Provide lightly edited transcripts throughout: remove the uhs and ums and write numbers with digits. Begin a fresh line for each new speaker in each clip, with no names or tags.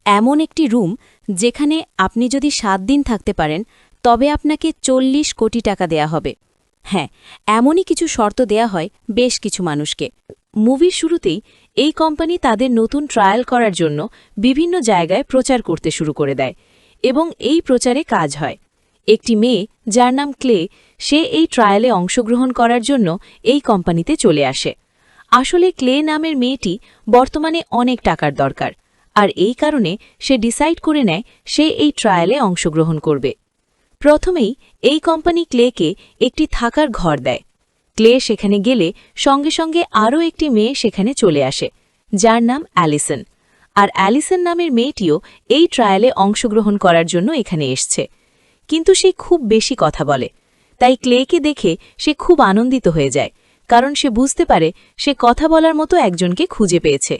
এমন একটি রুম যেখানে আপনি যদি 7 দিন থাকতে পারেন তবে আপনাকে 40 কোটি টাকা দেয়া হবে। হ্যাঁ, এমনই কিছু শর্ত দেয়া হয় বেশ কিছু মানুষকে। মুভির শুরুতেই এই কোম্পানি তাদের নতুন ট্রায়াল করার জন্য বিভিন্ন জায়গায় প্রচার করতে শুরু করে দেয় এবং এই প্রচারে কাজ হয়। একটি মেয়ে যার নাম ক্লে, সে এই ট্রায়ালে অংশগ্রহণ করার জন্য এই কোম্পানিতে চলে আসে। আসলে ক্লে নামের মেয়েটি বর্তমানে অনেক টাকার দরকার, আর এই কারণে সে ডিসাইড করে নেয় সে এই ট্রায়ালে অংশগ্রহণ করবে। প্রথমেই এই কোম্পানি ক্লেকে একটি থাকার ঘর দেয়। ক্লে সেখানে গেলে সঙ্গে সঙ্গে আরও একটি মেয়ে সেখানে চলে আসে, যার নাম অ্যালিসন। আর অ্যালিসন নামের মেয়েটিও এই ট্রায়ালে অংশগ্রহণ করার জন্য এখানে এসছে। কিন্তু সে খুব বেশি কথা বলে, তাই ক্লেকে দেখে সে খুব আনন্দিত হয়ে যায়, কারণ সে বুঝতে পারে সে কথা বলার মতো একজনকে খুঁজে পেয়েছে।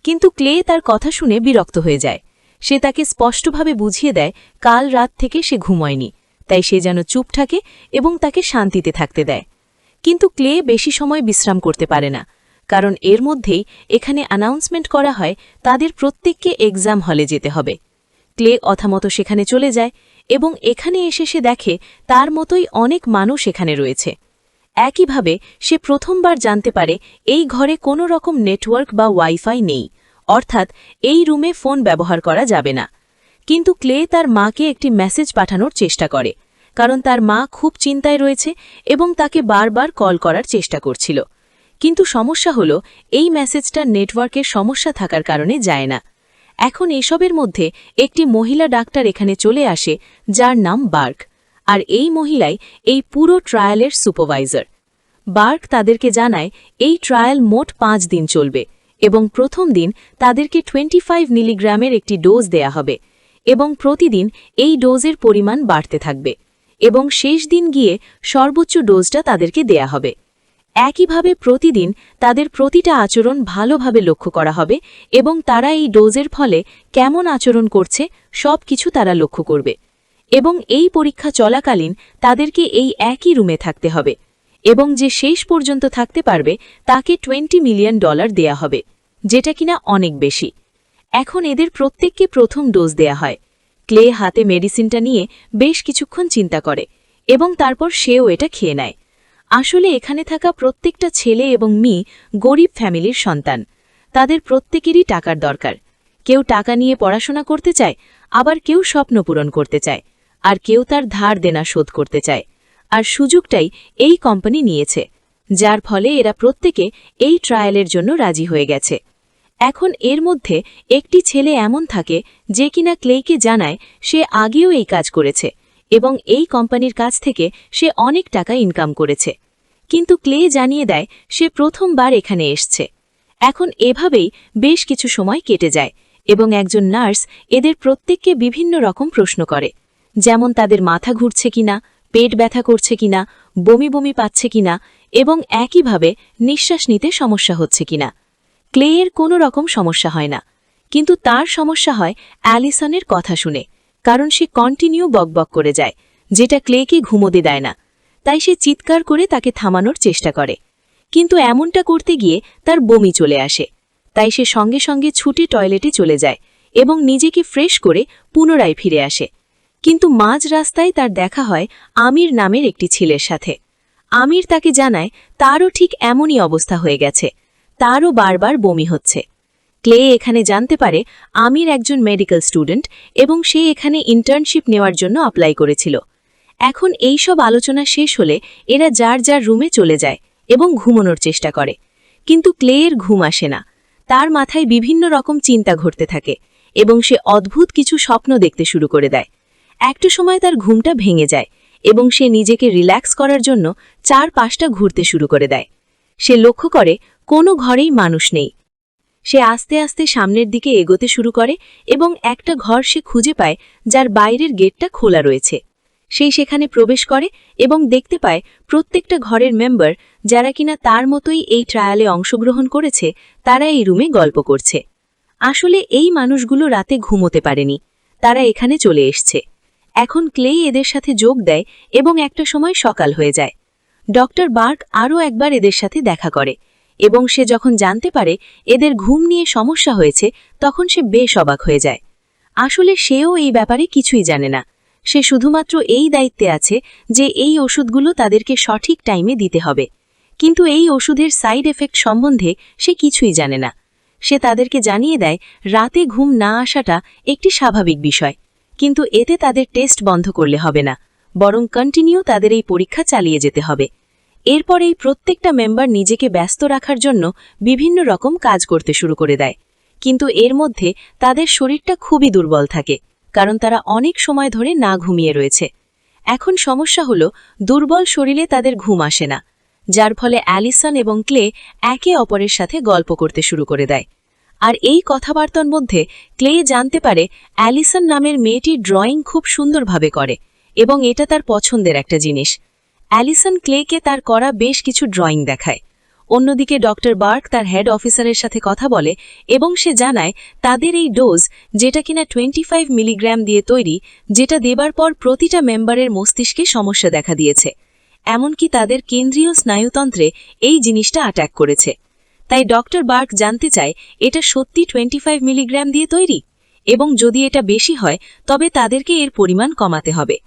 কিন্তু ক্লে তার কথা শুনে বিরক্ত হয়ে যায়। সে তাকে স্পষ্টভাবে বুঝিয়ে দেয় কাল রাত থেকে সে ঘুমোয়নি, তাই সে যেন চুপ থাকে এবং তাকে শান্তিতে থাকতে দেয়। কিন্তু ক্লে বেশি সময় বিশ্রাম করতে পারে না, কারণ এর মধ্যেই এখানে অ্যানাউন্সমেন্ট করা হয় তাদের প্রত্যেককে এক্সাম হলে যেতে হবে। ক্লে অথামতো সেখানে চলে যায় এবং এখানে এসে সে দেখে তার মতোই অনেক মানুষ এখানে রয়েছে। একইভাবে সে প্রথমবার জানতে পারে এই ঘরে কোনো রকম নেটওয়ার্ক বা ওয়াইফাই নেই, অর্থাৎ এই রুমে ফোন ব্যবহার করা যাবে না। কিন্তু ক্লে তার মাকে একটি মেসেজ পাঠানোর চেষ্টা করে, কারণ তার মা খুব চিন্তায় রয়েছে এবং তাকে বারবার কল করার চেষ্টা করছিল। কিন্তু সমস্যা হলো এই মেসেজটা নেটওয়ার্কের সমস্যা থাকার কারণে যায় না। এখন এসবের মধ্যে একটি মহিলা ডাক্তার এখানে চলে আসে, যার নাম বার্ক। আর এই মহিলাই এই পুরো ট্রায়ালের সুপারভাইজার। বার্ক তাদেরকে জানায় এই ট্রায়াল মোট 5 দিন চলবে এবং প্রথম দিন তাদেরকে 25 মিলিগ্রামের একটি ডোজ দেয়া হবে এবং প্রতিদিন এই ডোজের পরিমাণ বাড়তে থাকবে এবং শেষ দিন গিয়ে সর্বোচ্চ ডোজটা তাদেরকে দেয়া হবে। একইভাবে প্রতিদিন তাদের প্রতিটা আচরণ ভালোভাবে লক্ষ্য করা হবে এবং তারা এই ডোজের ফলে কেমন আচরণ করছে সব কিছু তারা লক্ষ্য করবে। এবং এই পরীক্ষা চলাকালীন তাদেরকে এই একই রুমে থাকতে হবে এবং যে শেষ পর্যন্ত থাকতে পারবে তাকে $20 মিলিয়ন দেয়া হবে, যেটা কিনা অনেক বেশি। এখন এদের প্রত্যেককে প্রথম ডোজ দেয়া হয়। ক্লে হাতে মেডিসিনটা নিয়ে বেশ কিছুক্ষণ চিন্তা করে এবং তারপর সেও এটা খেয়ে নেয়। আসলে এখানে থাকা প্রত্যেকটা ছেলে এবং মেয়ে গরিব ফ্যামিলির সন্তান। তাদের প্রত্যেকেরই টাকার দরকার। কেউ টাকা নিয়ে পড়াশোনা করতে চায়, আবার কেউ স্বপ্ন পূরণ করতে চায়, আর কেউ তার ধার দেনা শোধ করতে চায়। আর সুযোগটাই এই কোম্পানি নিয়েছে, যার ফলে এরা প্রত্যেকে এই ট্রায়ালের জন্য রাজি হয়ে গেছে। এখন এর মধ্যে একটি ছেলে এমন থাকে যে কিনা ক্লেকে জানায় সে আগেও এই কাজ করেছে এবং এই কোম্পানির কাছ থেকে সে অনেক টাকা ইনকাম করেছে। কিন্তু ক্লে জানিয়ে দেয় সে প্রথমবার এখানে এসছে। এখন এভাবেই বেশ কিছু সময় কেটে যায় এবং একজন নার্স এদের প্রত্যেককে বিভিন্ন রকম প্রশ্ন করে, যেমন তাদের মাথা ঘুরছে কিনা, পেট ব্যথা করছে কিনা, বমি বমি পাচ্ছে কিনা এবং একইভাবে নিঃশ্বাস নিতে সমস্যা হচ্ছে কিনা। ক্লেয়ের কোনো রকম সমস্যা হয় না, কিন্তু তার সমস্যা হয় অ্যালিসনের কথা শুনে, কারণ সে কন্টিনিউ বকবক করে যায়, যেটা ক্লেকে ঘুমোতে দেয় না। তাই সে চিৎকার করে তাকে থামানোর চেষ্টা করে, কিন্তু এমনটা করতে গিয়ে তার বমি চলে আসে। তাই সে সঙ্গে সঙ্গে ছুটে টয়লেটে চলে যায় এবং নিজেকে ফ্রেশ করে পুনরায় ফিরে আসে। কিন্তু মাঝ রাস্তায় তার দেখা হয় আমির নামের একটি ছেলের সাথে। আমির তাকে জানায় তারও ঠিক এমনই অবস্থা হয়ে গেছে, তারও বারবার বমি হচ্ছে। ক্লে এখানে জানতে পারে আমির একজন মেডিকেল স্টুডেন্ট এবং সে এখানে ইন্টার্নশিপ নেওয়ার জন্য অ্যাপ্লাই করেছিল। এখন এই সব আলোচনা শেষ হলে এরা যার যার রুমে চলে যায় এবং ঘুমানোর চেষ্টা করে, কিন্তু ক্লেয়ের ঘুম আসে না। তার মাথায় বিভিন্ন রকম চিন্তা ঘটতে থাকে এবং সে অদ্ভুত কিছু স্বপ্ন দেখতে শুরু করে দেয়। একটা সময় তার ঘুমটা ভেঙে যায় এবং সে নিজেকে রিল্যাক্স করার জন্য চারপাশটা ঘুরতে শুরু করে দেয়। সে লক্ষ্য করে কোনো ঘরেই মানুষ নেই। সে আস্তে আস্তে সামনের দিকে এগোতে শুরু করে এবং একটা ঘর সে খুঁজে পায় যার বাইরের গেটটা খোলা রয়েছে। সেই সেখানে প্রবেশ করে এবং দেখতে পায় প্রত্যেকটা ঘরের মেম্বার, যারা কিনা তার মতোই এই ট্রায়ালে অংশগ্রহণ করেছে, তারা এই রুমে গল্প করছে। আসলে এই মানুষগুলো রাতে ঘুমোতে পারেনি, তারা এখানে চলে এসছে। এখন ক্লে এদের সাথে যোগ দেয় এবং একটা সময় সকাল হয়ে যায়। ডক্টর বার্ক আরও একবার এদের সাথে দেখা করে এবং সে যখন জানতে পারে এদের ঘুম নিয়ে সমস্যা হয়েছে, তখন সে বেশ অবাক হয়ে যায়। আসলে সেও এই ব্যাপারে কিছুই জানে না। সে শুধুমাত্র এই দায়িত্বে আছে যে এই ওষুধগুলো তাদেরকে সঠিক টাইমে দিতে হবে, কিন্তু এই ওষুধের সাইড এফেক্ট সম্বন্ধে সে কিছুই জানে না। সে তাদেরকে জানিয়ে দেয় রাতে ঘুম না আসাটা একটি স্বাভাবিক বিষয়, কিন্তু এতে তাদের টেস্ট বন্ধ করলে হবে না, বরং কন্টিনিউ তাদের এই পরীক্ষা চালিয়ে যেতে হবে। এরপর এই প্রত্যেকটা মেম্বার নিজেকে ব্যস্ত রাখার জন্য বিভিন্ন রকম কাজ করতে শুরু করে দেয়, কিন্তু এর মধ্যে তাদের শরীরটা খুবই দুর্বল থাকে, কারণ তারা অনেক সময় ধরে না ঘুমিয়ে রয়েছে। এখন সমস্যা হলো দুর্বল শরীরে তাদের ঘুম আসে না, যার ফলে অ্যালিসন এবং ক্লে একে অপরের সাথে গল্প করতে শুরু করে দেয়। আর এই কথাবার্তার মধ্যে ক্লে জানতে পারে অ্যালিসন নামের মেয়েটি ড্রয়িং খুব সুন্দরভাবে করে এবং এটা তার পছন্দের একটা জিনিস। অ্যালিসন ক্লেকে তার করা বেশ কিছু ড্রয়িং দেখায়। অন্যদিকে ডক্টর বার্ক তার হেড অফিসারের সাথে কথা বলে এবং সে জানায় তাদের এই ডোজ, যেটা কিনা 25 মিলিগ্রাম দিয়ে তৈরি, যেটা দেবার পর প্রতিটা মেম্বারের মস্তিষ্কে সমস্যা দেখা দিয়েছে, এমনকি তাদের কেন্দ্রীয় স্নায়ুতন্ত্রে এই জিনিসটা অ্যাটাক করেছে। তাই ডক্টর বার্ক জানতে চায় এটা সত্যি 25 মিলিগ্রাম দিয়ে তৈরি, এবং যদি এটা বেশি হয় তবে তাদেরকে এর পরিমাণ কমাতে হবে।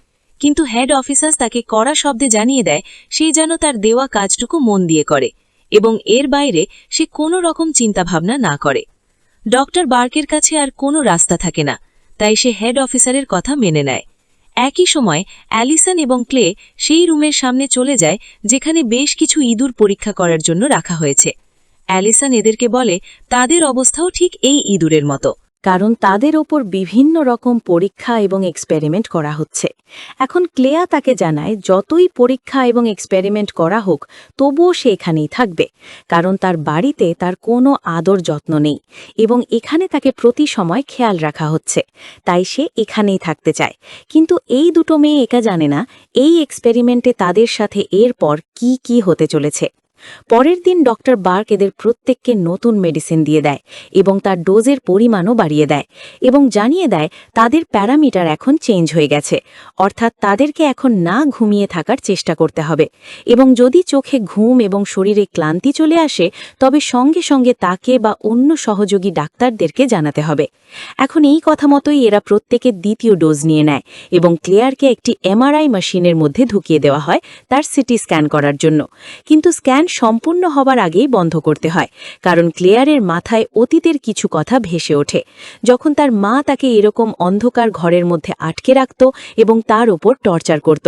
কিন্তু হেড অফিসার তাকে কড়া শব্দে জানিয়ে দেয় সে যেন তার দেওয়া কাজটুকু মন দিয়ে করে এবং এর বাইরে সে কোনো রকম চিন্তাভাবনা না করে। ডক্টর বার্কের কাছে আর কোনো রাস্তা থাকে না, তাই সে হেড অফিসারের কথা মেনে নেয়। একই সময় অ্যালিসন এবং ক্লে সেই রুমের সামনে চলে যায় যেখানে বেশ কিছু ইঁদুর পরীক্ষা করার জন্য রাখা হয়েছে। অ্যালিসন এদেরকে বলে তাদের অবস্থাও ঠিক এই ইঁদুরের মতো, কারণ তাদের ওপর বিভিন্ন রকম পরীক্ষা এবং এক্সপেরিমেন্ট করা হচ্ছে। এখন ক্লেয়া তাকে জানায় যতই পরীক্ষা এবং এক্সপেরিমেন্ট করা হোক তবুও সে এখানেই থাকবে, কারণ তার বাড়িতে তার কোনো আদর যত্ন নেই এবং এখানে তাকে প্রতি সময় খেয়াল রাখা হচ্ছে, তাই সে এখানেই থাকতে চায়। কিন্তু এই দুটো মেয়ে একা জানে না এই এক্সপেরিমেন্টে তাদের সাথে এরপর কি কি হতে চলেছে। পরের দিন ডক্টর বার্ক এদের প্রত্যেককে নতুন মেডিসিন দিয়ে দেয় এবং তার ডোজের পরিমাণও বাড়িয়ে দেয় এবং জানিয়ে দেয় তাদের প্যারামিটার এখন চেঞ্জ হয়ে গেছে, অর্থাৎ তাদেরকে এখন না ঘুমিয়ে থাকার চেষ্টা করতে হবে এবং যদি চোখে ঘুম এবং শরীরে ক্লান্তি চলে আসে তবে সঙ্গে সঙ্গে তাকে বা অন্য সহযোগী ডাক্তারদেরকে জানাতে হবে। এখন এই কথা মতোই এরা প্রত্যেকে দ্বিতীয় ডোজ নিয়ে নেয় এবং ক্লেয়ারকে একটি এমআরআই মেশিনের মধ্যে ঢুকিয়ে দেওয়া হয় তার সিটি স্ক্যান করার জন্য, কিন্তু স্ক্যান সম্পূর্ণ হবার আগেই বন্ধ করতে হয়, কারণ ক্লেয়ারের মাথায় অতীতের কিছু কথা ভেসে ওঠে, যখন তার মা তাকে এরকম অন্ধকার ঘরের মধ্যে আটকে রাখত এবং তার ওপর টর্চার করত,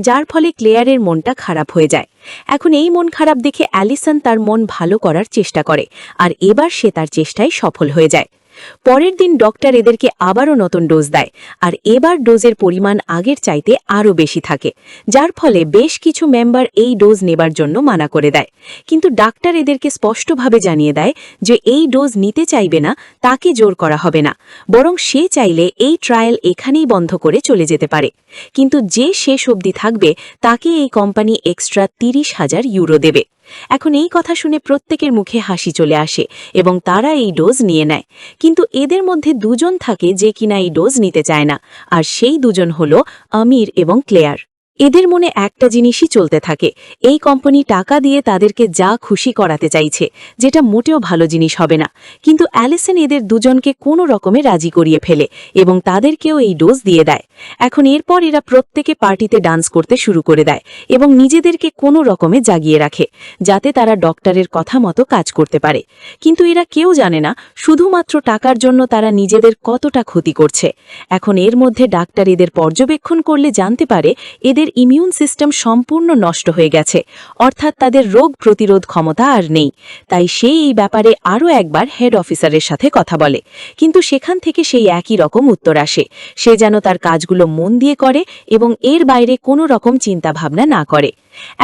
যার ফলে ক্লেয়ারের মনটা খারাপ হয়ে যায়। এখন এই মন খারাপ দেখে অ্যালিসন তার মন ভালো করার চেষ্টা করে, আর এবার সে তার চেষ্টায় সফল হয়ে যায়। পরের দিন ডক্টর এদেরকে আবারও নতুন ডোজ দেয়, আর এবার ডোজের পরিমাণ আগের চাইতে আরও বেশি থাকে, যার ফলে বেশ কিছু মেম্বার এই ডোজ নেবার জন্য মানা করে দেয়। কিন্তু ডাক্তার এদেরকে স্পষ্টভাবে জানিয়ে দেয় যে এই ডোজ নিতে চাইবে না তাকে জোর করা হবে না, বরং সে চাইলে এই ট্রায়াল এখানেই বন্ধ করে চলে যেতে পারে, কিন্তু যে শেষ অবধি থাকবে তাকে এই কোম্পানি এক্সট্রা 30,000 ইউরো দেবে। এখন এই কথা শুনে প্রত্যেকের মুখে হাসি চলে আসে এবং তারা এই ডোজ নিয়ে নেয়, কিন্তু এদের মধ্যে দুজন থাকে যে কিনা এই ডোজ নিতে চায় না, আর সেই দুজন হলো আমির এবং ক্লেয়ার। এদের মনে একটা জিনিসই চলতে থাকে, এই কোম্পানি টাকা দিয়ে তাদেরকে যা খুশি করাতে চাইছে, যেটা মোটেও ভালো জিনিস হবে না। কিন্তু অ্যালিসন এদের দুজনকে কোনো রকমে রাজি করিয়ে ফেলে এবং তাদেরকেও এই ডোজ দিয়ে দেয়। এখন এরপর এরা প্রত্যেকে পার্টিতে ডান্স করতে শুরু করে দেয় এবং নিজেদেরকে কোনো রকমে জাগিয়ে রাখে, যাতে তারা ডক্টরের কথা মতো কাজ করতে পারে। কিন্তু এরা কেউ জানে না শুধুমাত্র টাকার জন্য তারা নিজেদের কতটা ক্ষতি করছে। এখন এর মধ্যে ডাক্তার এদের পর্যবেক্ষণ করলে জানতে পারে এদের ইমিউন সিস্টেম সম্পূর্ণ নষ্ট হয়ে গেছে, অর্থাৎ তাদের রোগ প্রতিরোধ ক্ষমতা আর নেই। তাই সে এই ব্যাপারে আরও একবার হেড অফিসারের সাথে কথা বলে, কিন্তু সেখান থেকে সেই একই রকম উত্তর আসে, সে যেন তার কাজগুলো মন দিয়ে করে এবং এর বাইরে কোনো রকম চিন্তাভাবনা না করে।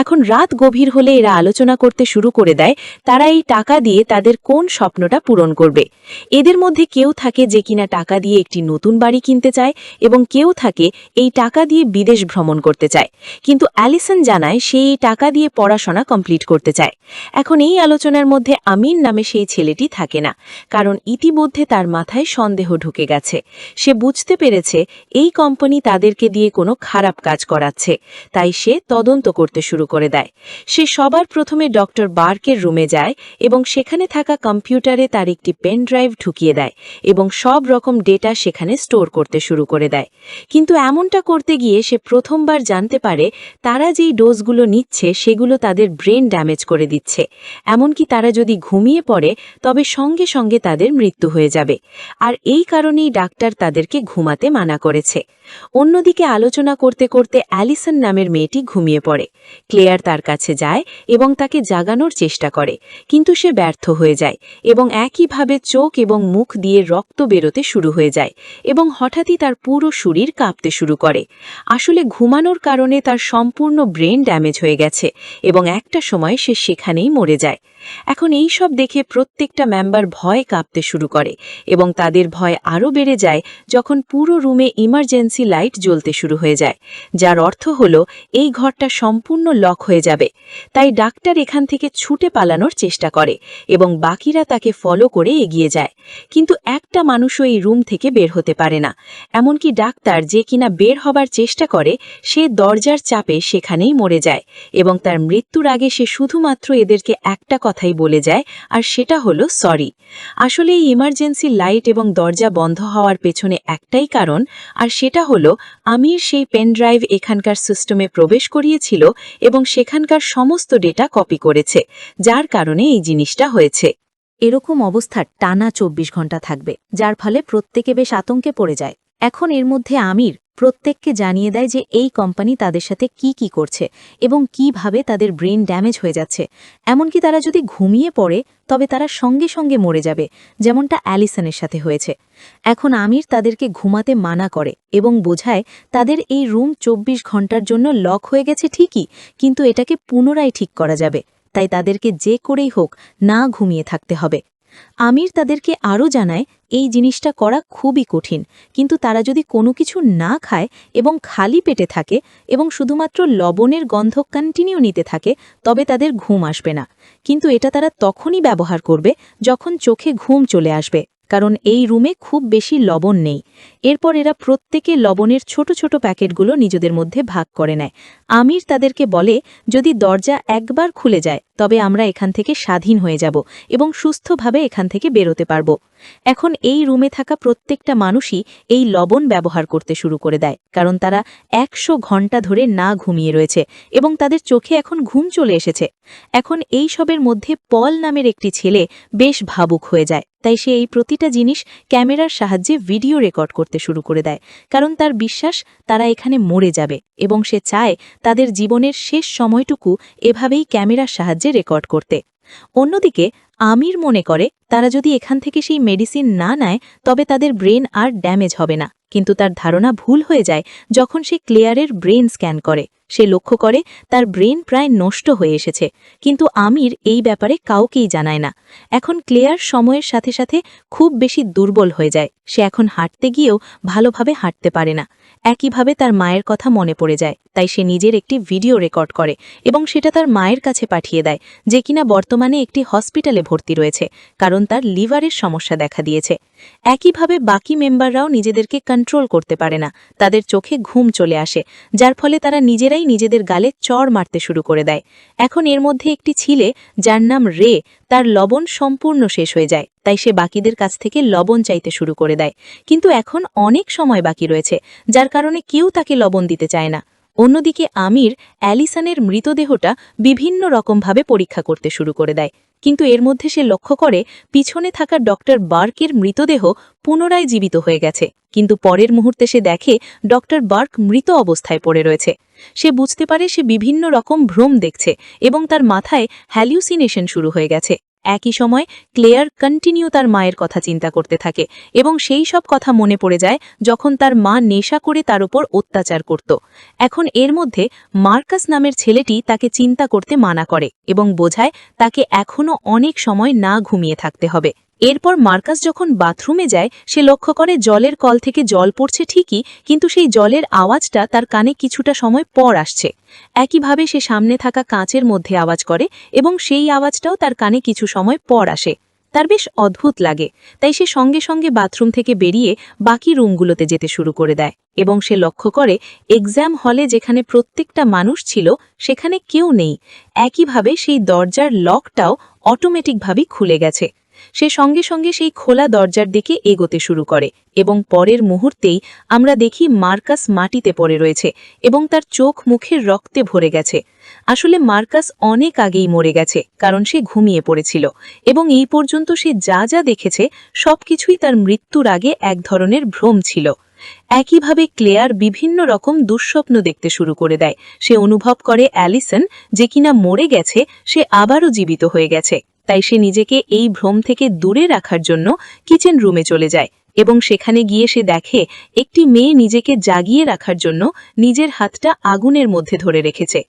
এখন রাত গভীর হলে এরা আলোচনা করতে শুরু করে দেয় তারা এই টাকা দিয়ে তাদের কোন স্বপ্নটা পূরণ করবে। এদের মধ্যে কেউ থাকে যে কিনা টাকা দিয়ে একটি নতুন বাড়ি কিনতে চায় এবং কেউ থাকে এই টাকা দিয়ে বিদেশ ভ্রমণ করতে চায়, কিন্তু অ্যালিসন জানায় সে এই টাকা দিয়ে পড়াশোনা কমপ্লিট করতে চায়। এখন এই আলোচনার মধ্যে আমিন নামে সেই ছেলেটি থাকে না, কারণ ইতিমধ্যে তার মাথায় সন্দেহ ঢুকে গেছে। সে বুঝতে পেরেছে এই কোম্পানি তাদেরকে দিয়ে কোনো খারাপ কাজ করাচ্ছে, তাই সে তদন্ত করতে শুরু করে দেয়। সে সবার প্রথমে ডক্টর বার্কের রুমে যায় এবং সেখানে থাকা কম্পিউটারে তার একটি পেন ড্রাইভ ঢুকিয়ে দেয় এবং সব রকম ডেটা সেখানে স্টোর করতে শুরু করে দেয়। কিন্তু এমনটা করতে গিয়ে সে প্রথমবার জানতে পারে তারা যেই ডোজগুলো নিচ্ছে সেগুলো তাদের ব্রেন ড্যামেজ করে দিচ্ছে। এমনকি তারা যদি ঘুমিয়ে পড়ে তবে সঙ্গে সঙ্গে তাদের মৃত্যু হয়ে যাবে। আর এই কারণেই ডাক্তার তাদেরকে ঘুমাতে মানা করেছে। অন্যদিকে আলোচনা করতে করতে অ্যালিসন নামের মেয়েটি ঘুমিয়ে পড়ে। ক্লেয়ার তার কাছে যায় এবং তাকে জাগানোর চেষ্টা করে, কিন্তু সে ব্যর্থ হয়ে যায় এবং একইভাবে চোখ এবং মুখ দিয়ে রক্ত বেরোতে শুরু হয়ে যায় এবং হঠাৎই তার পুরো শরীর কাঁপতে শুরু করে। আসলে ঘুমানোর কারণে তার সম্পূর্ণ ব্রেন ড্যামেজ হয়ে গেছে এবং একটা সময় সে সেখানেই মরে যায়। এখন এই সব দেখে প্রত্যেকটা মেম্বার ভয়ে কাঁপতে শুরু করে এবং তাদের ভয় আরও বেড়ে যায় যখন পুরো রুমে ইমার্জেন্সি লাইট জ্বলতে শুরু হয়ে যায়, যার অর্থ হলো এই ঘরটা সম্পূর্ণ লক হয়ে যাবে। তাই ডাক্তার এখান থেকে ছুটে পালানোর চেষ্টা করে এবং বাকিরা তাকে ফলো করে এগিয়ে যায়। কিন্তু একটা মানুষও এই রুম থেকে বের হতে পারে না। এমনকি ডাক্তার, যে কিনা বের হবার চেষ্টা করে, সে দরজার চাপে সেখানেই মরে যায় এবং তার মৃত্যুর আগে সে শুধুমাত্র এদেরকে একটা কথাই বলে যায়, আর সেটা হলো সরি। আসলে এই ইমার্জেন্সি লাইট এবং দরজা বন্ধ হওয়ার পেছনে একটাই কারণ, আর সেটা হলো আমির সেই পেন ড্রাইভ এখানকার সিস্টেমে প্রবেশ করিয়েছিল এবং সেখানকার সমস্ত ডেটা কপি করেছে, যার কারণে এই জিনিসটা হয়েছে।
এরকম অবস্থা টানা ২৪ ঘন্টা থাকবে, যার ফলে প্রত্যেকে বেশ আতঙ্কে পড়ে যায়। এখন এর মধ্যে আমির প্রত্যেককে জানিয়ে দেয় যে এই কোম্পানি তাদের সাথে কি করছে এবং কিভাবে তাদের ব্রেন ড্যামেজ হয়ে যাচ্ছে। এমনকি তারা যদি ঘুমিয়ে পড়ে তবে তারা সঙ্গে সঙ্গে মরে যাবে, যেমনটা অ্যালিসনের সাথে হয়েছে। এখন আমির তাদেরকে ঘুমাতে মানা করে এবং বোঝায় তাদের এই রুম ২৪ ঘন্টার জন্য লক হয়ে গেছে ঠিকই, কিন্তু এটাকে পুনরায় ঠিক করা যাবে। তাই তাদেরকে যে করেই হোক না ঘুমিয়ে থাকতে হবে। আমির তাদেরকে আরও জানায় এই জিনিসটা করা খুবই কঠিন, কিন্তু তারা যদি কোনো কিছু না খায় এবং খালি পেটে থাকে এবং শুধুমাত্র লবণের গন্ধ কন্টিনিউ নিতে থাকে তবে তাদের ঘুম আসবে না। কিন্তু এটা তারা তখনই ব্যবহার করবে যখন চোখে ঘুম চলে আসবে, কারণ এই রুমে খুব বেশি লবণ নেই। এরপর এরা প্রত্যেকে লবণের ছোট ছোট প্যাকেটগুলো নিজেদের মধ্যে ভাগ করে নেয়। আমির তাদেরকে বলে যদি দরজা একবার খুলে যায় তবে আমরা এখান থেকে স্বাধীন হয়ে যাব এবং সুস্থভাবে এখান থেকে বেরোতে পারব। এখন এই রুমে থাকা প্রত্যেকটা মানুষই এই লবণ ব্যবহার করতে শুরু করে দেয়, কারণ তারা ১০০ ঘন্টা ধরে না ঘুমিয়ে রয়েছে এবং তাদের চোখে এখন ঘুম চলে এসেছে। এখন এই সবের মধ্যে পল নামের একটি ছেলে বেশ ভাবুক হয়ে যায়, তাই সে এই প্রতিটা জিনিস ক্যামেরার সাহায্যে ভিডিও রেকর্ড করতে শুরু করে দেয়, কারণ তার বিশ্বাস তারা এখানে মরে যাবে এবং সে চায় তাদের জীবনের শেষ সময়টুকু এভাবেই ক্যামেরার সাহায্যে রেকর্ড করতে। অন্যদিকে আমির মনে করে তারা যদি এখান থেকে সেই মেডিসিন না নেয় তবে তাদের ব্রেন আর ড্যামেজ হবে না, কিন্তু তার ধারণা ভুল হয়ে যায় যখন সে ক্লেয়ারের ব্রেন স্ক্যান করে। সে লক্ষ্য করে তার ব্রেন প্রায় নষ্ট হয়ে এসেছে, কিন্তু আমির এই ব্যাপারে কাউকেই জানায় না। এখন ক্লেয়ার সময়ের সাথে সাথে খুব বেশি দুর্বল হয়ে যায়, সে এখন হাঁটতে গিয়েও ভালোভাবে হাঁটতে পারে না। একইভাবে তার মায়ের কথা মনে পড়ে যায়, তাই সে নিজের একটি ভিডিও রেকর্ড করে এবং সেটা তার মায়ের কাছে পাঠিয়ে দেয়, যে কিনা বর্তমানে একটি হসপিটালে ভর্তি রয়েছে, কারণ তার লিভারের সমস্যা দেখা দিয়েছে। একইভাবে বাকি মেম্বাররাও নিজেদেরকে কন্ট্রোল করতে পারে না, তাদের চোখে ঘুম চলে আসে, যার ফলে তারা নিজেরাই নিজেদের গালে চড় মারতে শুরু করে দেয়। এখন এর মধ্যে একটি ছেলে যার নাম রে, তার লবণ সম্পূর্ণ শেষ হয়ে যায়, তাই সে বাকিদের কাছ থেকে লবণ চাইতে শুরু করে দেয়। কিন্তু এখন অনেক সময় বাকি রয়েছে, যার কারণে কেউ তাকে লবণ দিতে চায় না। অন্যদিকে আমির অ্যালিসনের মৃতদেহটা বিভিন্ন রকমভাবে পরীক্ষা করতে শুরু করে দেয়, কিন্তু এর মধ্যে সে লক্ষ্য করে পিছনে থাকা ডক্টর বার্কের মৃতদেহ পুনরায় জীবিত হয়ে গেছে, কিন্তু পরের মুহূর্তে সে দেখে ডক্টর বার্ক মৃত অবস্থায় পড়ে রয়েছে। সে বুঝতে পারে সে বিভিন্ন রকম ভ্রম দেখছে এবং তার মাথায় হ্যালিউসিনেশন শুরু হয়ে গেছে। একই সময় ক্লেয়ার কন্টিনিউ তার মায়ের কথা চিন্তা করতে থাকে এবং সেই সব কথা মনে পড়ে যায় যখন তার মা নেশা করে তার উপর অত্যাচার করত। এখন এর মধ্যে মার্কাস নামের ছেলেটি তাকে চিন্তা করতে মানা করে এবং বোঝায় তাকে এখনও অনেক সময় না ঘুমিয়ে থাকতে হবে। এরপর মার্কাস যখন বাথরুমে যায় সে লক্ষ্য করে জলের কল থেকে জল পড়ছে ঠিকই, কিন্তু সেই জলের আওয়াজটা তার কানে কিছুটা সময় পর আসছে। একইভাবে সে সামনে থাকা কাঁচের মধ্যে আওয়াজ করে এবং সেই আওয়াজটাও তার কানে কিছু সময় পর আসে। তার বেশ অদ্ভুত লাগে, তাই সে সঙ্গে সঙ্গে বাথরুম থেকে বেরিয়ে বাকি রুমগুলোতে যেতে শুরু করে দেয় এবং সে লক্ষ্য করে এক্সাম হলে যেখানে প্রত্যেকটা মানুষ ছিল সেখানে কেউ নেই। একইভাবে সেই দরজার লকটাও অটোমেটিকভাবে খুলে গেছে। সে সঙ্গে সঙ্গে সেই খোলা দরজার দিকে এগোতে শুরু করে এবং পরের মুহূর্তেই আমরা দেখি মার্কাস মাটিতে পড়ে রয়েছে এবং তার চোখ মুখে রক্তে ভরে গেছে। আসলে মার্কাস অনেক আগেই মরে গেছে, কারণ সে ঘুমিয়ে পড়েছিল এবং এই পর্যন্ত সে যা যা দেখেছে সবকিছুই তার মৃত্যুর আগে এক ধরনের ভ্রম ছিল। একইভাবে ক্লেয়ার বিভিন্ন রকম দুঃস্বপ্ন দেখতে শুরু করে দেয়। সে অনুভব করে অ্যালিসন যে কিনা মরে গেছে সে আবারও জীবিত হয়ে গেছে। তাই সে নিজেকে এই ভ্রম থেকে দূরে রাখার জন্য কিচেন রুমে চলে যায় এবং সেখানে গিয়ে সে দেখে একটি মেয়ে নিজেকে জাগিয়ে রাখার জন্য নিজের হাতটা আগুনের মধ্যে ধরে রেখেছে।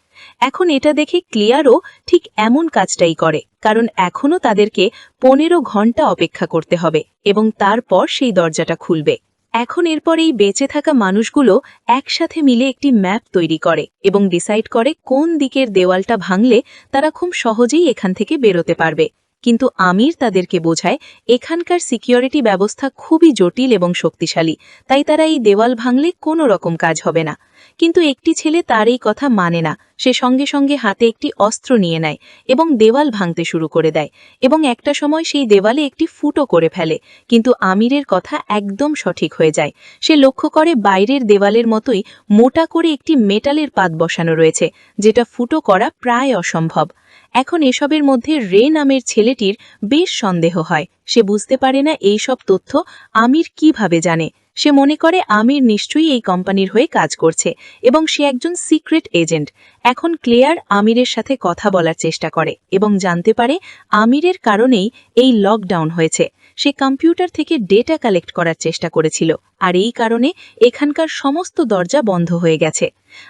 এখন এটা দেখে ক্লিয়ারও ঠিক এমন কাজটাই করে, কারণ এখনও তাদেরকে 15 ঘন্টা অপেক্ষা করতে হবে এবং তারপর সেই দরজাটা খুলবে। এখন এরপর এই বেঁচে থাকা মানুষগুলো একসাথে মিলে একটি ম্যাপ তৈরি করে এবং ডিসাইড করে কোন দিকের দেওয়ালটা ভাঙলে তারা খুব সহজেই এখান থেকে বেরোতে পারবে। কিন্তু আমির তাদেরকে বোঝায় এখানকার সিকিউরিটি ব্যবস্থা খুবই জটিল এবং শক্তিশালী, তাই তারা এই দেওয়াল ভাঙলে কোনো রকম কাজ হবে না। কিন্তু একটি ছেলে তার এই কথা মানে না। সে সঙ্গে সঙ্গে হাতে একটি অস্ত্র নিয়ে নেয় এবং দেওয়াল ভাঙতে শুরু করে দেয় এবং একটা সময় সেই দেওয়ালে একটি ফুটো করে ফেলে। কিন্তু আমিরের কথা একদম সঠিক হয়ে যায়। সে লক্ষ্য করে বাইরের দেওয়ালের মতোই মোটা করে একটি মেটালের পাত বসানো রয়েছে, যেটা ফুটো করা প্রায় অসম্ভব। এখন এসবের মধ্যে রে নামের ছেলেটির বেশ সন্দেহ হয়। সে বুঝতে পারে না এই সব তথ্য আমির কিভাবে জানে। সে মনে করে আমির নিশ্চয়ই এই কোম্পানির হয়ে কাজ করছে এবং সে একজন সিক্রেট এজেন্ট। এখন ক্লেয়ার আমিরের সাথে কথা বলার চেষ্টা করে এবং জানতে পারে আমিরের কারণেই এই লকডাউন হয়েছে। সে কম্পিউটার থেকে ডেটা কালেক্ট করার চেষ্টা করেছিল, আর এই কারণে এখানকার সমস্ত দরজা বন্ধ হয়ে গেছে।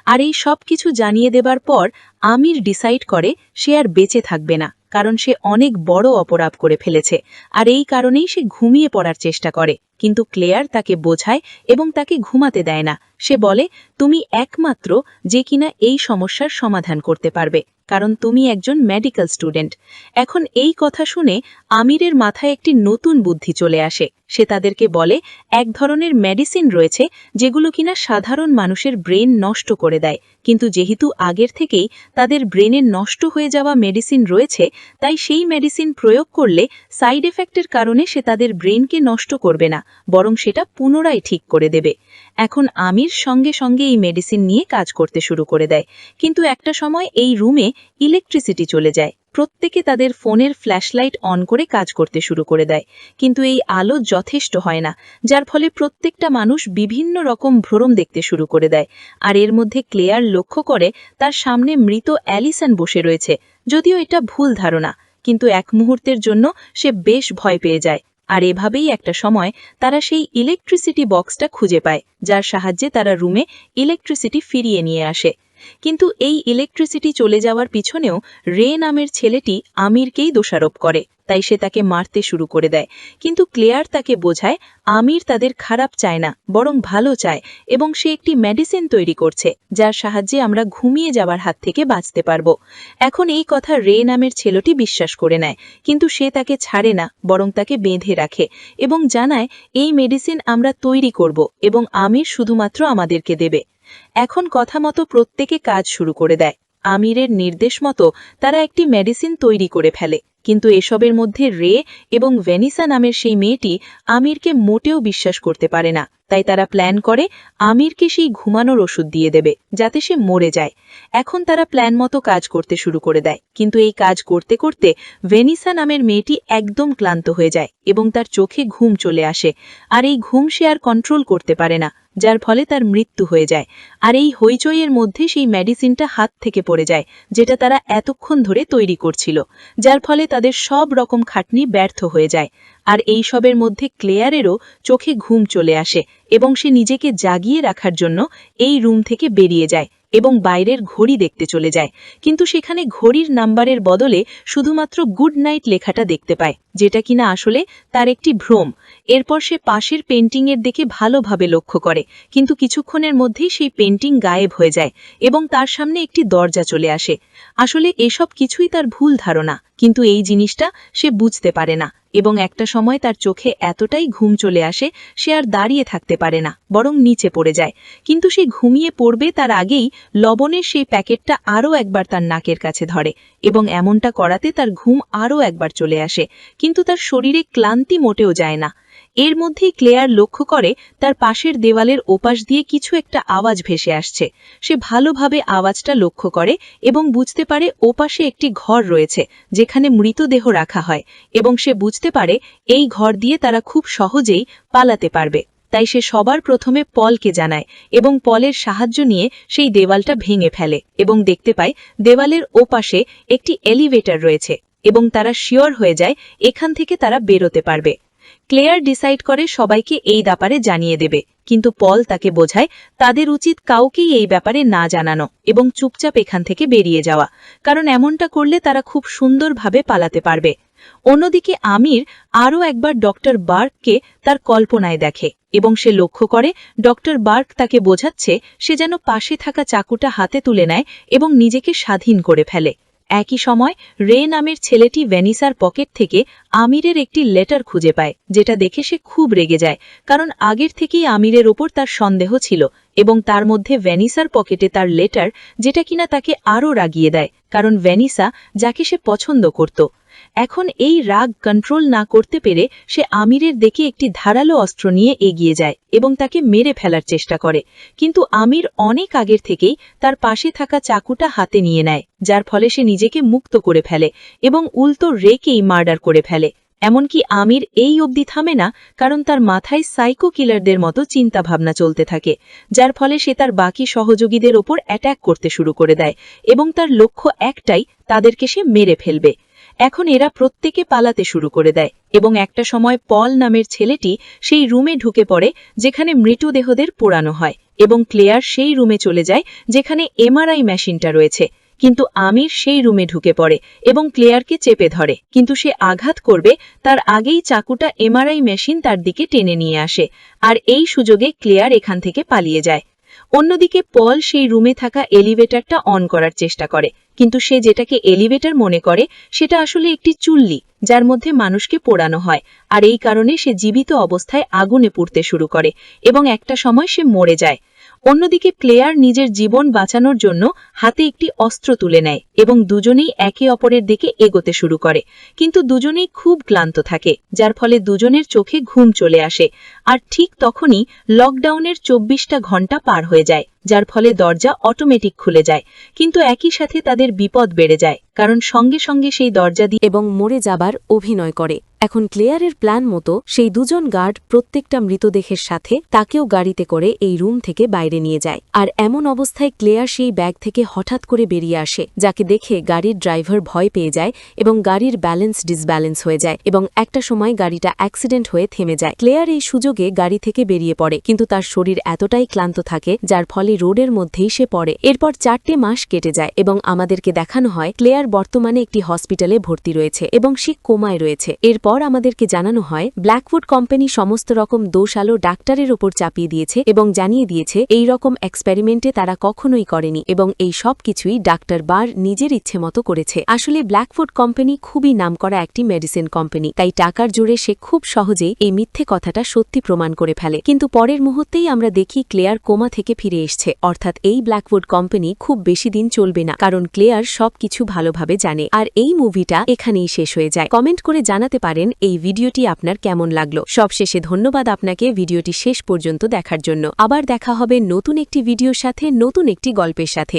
আর এই সব কিছু জানিয়ে দেবার পর আমির ডিসাইড করে সে আর বেঁচে থাকবে না, কারণ সে অনেক বড় অপরাধ করে ফেলেছে। আর এই কারণেই সে ঘুমিয়ে পড়ার চেষ্টা করে, কিন্তু ক্লেয়ার তাকে বোঝায় এবং তাকে ঘুমাতে দেয় না। সে বলে, তুমি একমাত্র যে কিনা এই সমস্যার সমাধান করতে পারবে, কারণ তুমি একজন মেডিকেল স্টুডেন্ট। এখন এই কথা শুনে আমিরের মাথায় একটি নতুন বুদ্ধি চলে আসে। সে তাদেরকে বলে এক ধরনের মেডিসিন রয়েছে যেগুলো কিনা সাধারণ মানুষের ব্রেন নষ্ট করে দেয়, কিন্তু যেহেতু আগের থেকেই তাদের ব্রেনে নষ্ট হয়ে যাওয়া মেডিসিন রয়েছে, তাই সেই মেডিসিন প্রয়োগ করলে সাইড এফেক্টের কারণে সে তাদের ব্রেনকে নষ্ট করবে না, বরং সেটা পুনরায় ঠিক করে দেবে। এখন আমির সঙ্গে সঙ্গে এই মেডিসিন নিয়ে কাজ করতে শুরু করে দেয়। কিন্তু একটা সময় এই রুমে ইলেকট্রিসিটি চলে যায়। প্রত্যেকে তাদের ফোনের ফ্ল্যাশলাইট অন করে কাজ করতে শুরু করে দেয়, কিন্তু এই আলো যথেষ্ট হয় না, যার ফলে প্রত্যেকটা মানুষ বিভিন্ন রকম ভ্রম দেখতে শুরু করে দেয়। আর এর মধ্যে ক্লেয়ার লক্ষ্য করে তার সামনে মৃত অ্যালিসন বসে রয়েছে। যদিও এটা ভুল ধারণা, কিন্তু এক মুহূর্তের জন্য সে বেশ ভয় পেয়ে যায়। আর এভাবেই একটা সময় তারা সেই ইলেকট্রিসিটি বক্সটা খুঁজে পায়, যার সাহায্যে তারা রুমে ইলেকট্রিসিটি ফিরিয়ে নিয়ে আসে। কিন্তু এই ইলেকট্রিসিটি চলে যাওয়ার পিছনেও রে নামের ছেলেটি আমিরকেই দোষারোপ করে, তাই সে তাকে মারতে শুরু করে দেয়। কিন্তু ক্লেয়ার তাকে বোঝায় আমির তাদের খারাপ চায় না, বরং ভালো চায়, এবং সে একটি মেডিসিন তৈরি করছে যার সাহায্যে আমরা ঘুমিয়ে যাওয়ার হাত থেকে বাঁচতে পারব। এখন এই কথা রে নামের ছেলেটি বিশ্বাস করে নেয়, কিন্তু সে তাকে ছাড়ে না, বরং তাকে বেঁধে রাখে এবং জানায় এই মেডিসিন আমরা তৈরি করব এবং আমির শুধুমাত্র আমাদেরকে দেবে। এখন কথা মতো প্রত্যেকে কাজ শুরু করে দেয়। আমিরের নির্দেশ মতো তারা একটি মেডিসিন তৈরি করে ফেলে, কিন্তু এসবের মধ্যে রে এবং ভেনিসা নামের সেই মেয়েটি আমিরকে মোটেও বিশ্বাস করতে পারে না। তাই তারা প্ল্যান করে আমিরকে সেই ঘুমানোর ওষুধ দিয়ে দেবে, যাতে সে মরে যায়। এখন তারা প্ল্যান মতো কাজ করতে শুরু করে দেয়, কিন্তু এই কাজ করতে করতে ভেনিসা নামের মেয়েটি একদম ক্লান্ত হয়ে যায় এবং তার চোখে ঘুম চলে আসে। আর এই ঘুম সে আর কন্ট্রোল করতে পারে না, যার ফলে তার মৃত্যু হয়ে যায়। আর এই হইচইয়ের মধ্যে সেই মেডিসিনটা হাত থেকে পড়ে যায়, যেটা তারা এতক্ষণ ধরে তৈরি করছিল, যার ফলে তাদের সব রকম খাটনি ব্যর্থ হয়ে যায়। আর এই সবের মধ্যে ক্লেয়ারেরও চোখে ঘুম চলে আসে এবং সে নিজেকে জাগিয়ে রাখার জন্য এই রুম থেকে বেরিয়ে যায় এবং বাইরের ঘড়ি দেখতে চলে যায়। কিন্তু সেখানে ঘড়ির নাম্বারের বদলে শুধুমাত্র গুড নাইট লেখাটা দেখতে পায়, যেটা কিনা আসলে তার একটি ভ্রম। এরপর সে পাশের পেন্টিংয়ের দিকে ভালোভাবে লক্ষ্য করে, কিন্তু কিছুক্ষণের মধ্যেই সেই পেন্টিং গায়েব হয়ে যায় এবং তার সামনে একটি দরজা চলে আসে। আসলে এসব কিছুই তার ভুল ধারণা, কিন্তু এই জিনিসটা সে বুঝতে পারে না এবং একটা সময় তার চোখে এতটাই ঘুম চলে আসে সে আর দাঁড়িয়ে থাকতে পারে না, বরং নিচে পড়ে যায়। কিন্তু সে ঘুমিয়ে পড়বে তার আগেই লবণের সেই প্যাকেটটা আরও একবার তার নাকের কাছে ধরে এবং এমনটা করাতে তার ঘুম আরও একবার চলে আসে, কিন্তু তার শরীরে ক্লান্তি মোটেও যায় না। এর মধ্যেই ক্লেয়ার লক্ষ্য করে তার পাশের দেওয়ালের ওপাশ দিয়ে কিছু একটা আওয়াজ ভেসে আসছে। সে ভালোভাবে আওয়াজটা লক্ষ্য করে এবং বুঝতে পারে ওপাশে একটি ঘর রয়েছে যেখানে মৃতদেহ রাখা হয়, এবং সে বুঝতে পারে এই ঘর দিয়ে তারা খুব সহজেই পালাতে পারবে। তাই সে সবার প্রথমে পলকে জানায় এবং পলের সাহায্য নিয়ে সেই দেওয়ালটা ভেঙে ফেলে এবং দেখতে পায় দেওয়ালের ওপাশে একটি এলিভেটর রয়েছে এবং তারা শিওর হয়ে যায় এখান থেকে তারা বেরোতে পারবে। ক্লেয়ার ডিসাইড করে সবাইকে এই ব্যাপারে জানিয়ে দেবে, কিন্তু পল তাকে বোঝায় তাদের উচিত কাউকেই এই ব্যাপারে না জানানো এবং চুপচাপ এখান থেকে বেরিয়ে যাওয়া, কারণ এমনটা করলে তারা খুব সুন্দরভাবে পালাতে পারবে। অন্যদিকে আমির আরও একবার ডক্টর বার্ককে তার কল্পনায় দেখে এবং সে লক্ষ্য করে ডক্টর বার্ক তাকে বোঝাচ্ছে সে যেন পাশে থাকা চাকুটা হাতে তুলে নেয় এবং নিজেকে স্বাধীন করে ফেলে। একই সময় রে নামের ছেলেটি ভ্যানিসার পকেট থেকে আমিরের একটি লেটার খুঁজে পায়, যেটা দেখে সে খুব রেগে যায়, কারণ আগের থেকেই আমিরের ওপর তার সন্দেহ ছিল এবং তার মধ্যে ভ্যানিসার পকেটে তার লেটার, যেটা কিনা তাকে আরও রাগিয়ে দেয়, কারণ ভ্যানিসা যাকে সে পছন্দ করত। এখন এই রাগ কন্ট্রোল না করতে পেরে সে আমিরের দিকে একটি ধারালো অস্ত্র নিয়ে এগিয়ে যায় এবং তাকে মেরে ফেলার চেষ্টা করে, কিন্তু আমির অনেক আগের থেকেই তার পাশে থাকা চাকুটা হাতে নিয়ে নেয়, যার ফলে সে নিজেকে মুক্ত করে ফেলে এবং উল্টো রেকেই মার্ডার করে ফেলে। এমনকি আমির এই অবধি থামে না, কারণ তার মাথায় সাইকো কিলারদের মতো চিন্তাভাবনা চলতে থাকে, যার ফলে সে তার বাকি সহযোগীদের ওপর অ্যাট্যাক করতে শুরু করে দেয় এবং তার লক্ষ্য একটাই, তাদেরকে সে মেরে ফেলবে। এখন এরা প্রত্যেকে পালাতে শুরু করে দেয় এবং একটা সময় পল নামের ছেলেটি সেই রুমে ঢুকে পড়ে যেখানে মৃতদেহদের পোড়ানো হয়, এবং ক্লেয়ার সেই রুমে চলে যায় যেখানে এমআরআই মেশিনটা রয়েছে। কিন্তু আমির সেই রুমে ঢুকে পড়ে এবং ক্লেয়ারকে চেপে ধরে, কিন্তু সে আঘাত করবে তার আগেই চাকুটা এমআরআই মেশিন তার দিকে টেনে নিয়ে আসে, আর এই সুযোগে ক্লেয়ার এখান থেকে পালিয়ে যায়। অন্যদিকে পল সেই রুমে থাকা এলিভেটরটা অন করার চেষ্টা করে, কিন্তু সে যেটাকে এলিভেটর মনে করে সেটা আসলে একটি চুল্লি যার মধ্যে মানুষকে পোড়ানো হয়, আর এই কারণে সে জীবিত অবস্থায় আগুনে পুড়তে শুরু করে এবং একটা সময় সে মরে যায়। অন্যদিকে ক্লেয়ার নিজের জীবন বাঁচানোর জন্য হাতে একটি অস্ত্র তুলে নেয় এবং দুজনেই একে অপরের দিকে এগোতে শুরু করে, কিন্তু দুজনেই খুব ক্লান্ত থাকে, যার ফলে দুজনের চোখে ঘুম চলে আসে। আর ঠিক তখনই লকডাউনের 24টা ঘন্টা পার হয়ে যায়, যার ফলে দরজা অটোমেটিক খুলে যায়, কিন্তু একই সাথে তাদের বিপদ বেড়ে যায়, কারণ সঙ্গে সঙ্গে সেই দরজা দিয়ে
এবং মরে যাবার অভিনয় করে। এখন ক্লেয়ারের প্ল্যান মতো সেই দুজন গার্ড প্রত্যেকটা মৃতদেহের সাথে তাকেও গাড়িতে করে এই রুম থেকে বাইরে নিয়ে যায়। আর এমন অবস্থায় ক্লেয়ার সেই ব্যাগ থেকে হঠাৎ করে বেরিয়ে আসে, যাকে দেখে গাড়ির ড্রাইভার ভয় পেয়ে যায় এবং গাড়ির ব্যালেন্স ডিসব্যালেন্স হয়ে যায় এবং একটা সময় গাড়িটা অ্যাক্সিডেন্ট হয়ে থেমে যায়। ক্লেয়ার এই সুযোগে গাড়ি থেকে বেরিয়ে পড়ে, কিন্তু তার শরীর এতটাই ক্লান্ত থাকে যার ফলে রোডের মধ্যেই সে পড়ে। এরপর 4টে মাস কেটে যায় এবং আমাদেরকে দেখানো হয় ক্লেয়ার বর্তমানে একটি হসপিটালে ভর্তি রয়েছে এবং সে কোমায় রয়েছে। এরপর আমাদেরকে জানানো হয় ব্ল্যাকউড কোম্পানি সমস্ত রকম দোষ আলো ডাক্তারের ওপর চাপিয়ে দিয়েছে এবং জানিয়ে দিয়েছে এই রকম এক্সপেরিমেন্টে তারা কখনোই করেনি এবং এই সব কিছুই ডাক্তার বার নিজের ইচ্ছে মতো করেছে। আসলে ব্ল্যাকউড কোম্পানি খুবই নামকরা একটি মেডিসিন কোম্পানি, তাই টাকার জোরে সে খুব সহজেই এই মিথ্যে কথাটা সত্যি প্রমাণ করে ফেলে। কিন্তু পরের মুহূর্তেই আমরা দেখি ক্লেয়ার কোমা থেকে ফিরে এসছে, অর্থাৎ এই ব্ল্যাকউড কোম্পানি খুব বেশি দিন চলবে না, কারণ ক্লেয়ার সবকিছু ভালোভাবে জানে। আর এই মুভিটা এখানেই শেষ হয়ে যায়। কমেন্ট করে জানাতে পারেন এই ভিডিওটি আপনার কেমন লাগলো। সবশেষে ধন্যবাদ আপনাকে ভিডিওটি শেষ পর্যন্ত দেখার জন্য। আবার দেখা হবে নতুন একটি ভিডিওর সাথে, নতুন একটি গল্পের সাথে।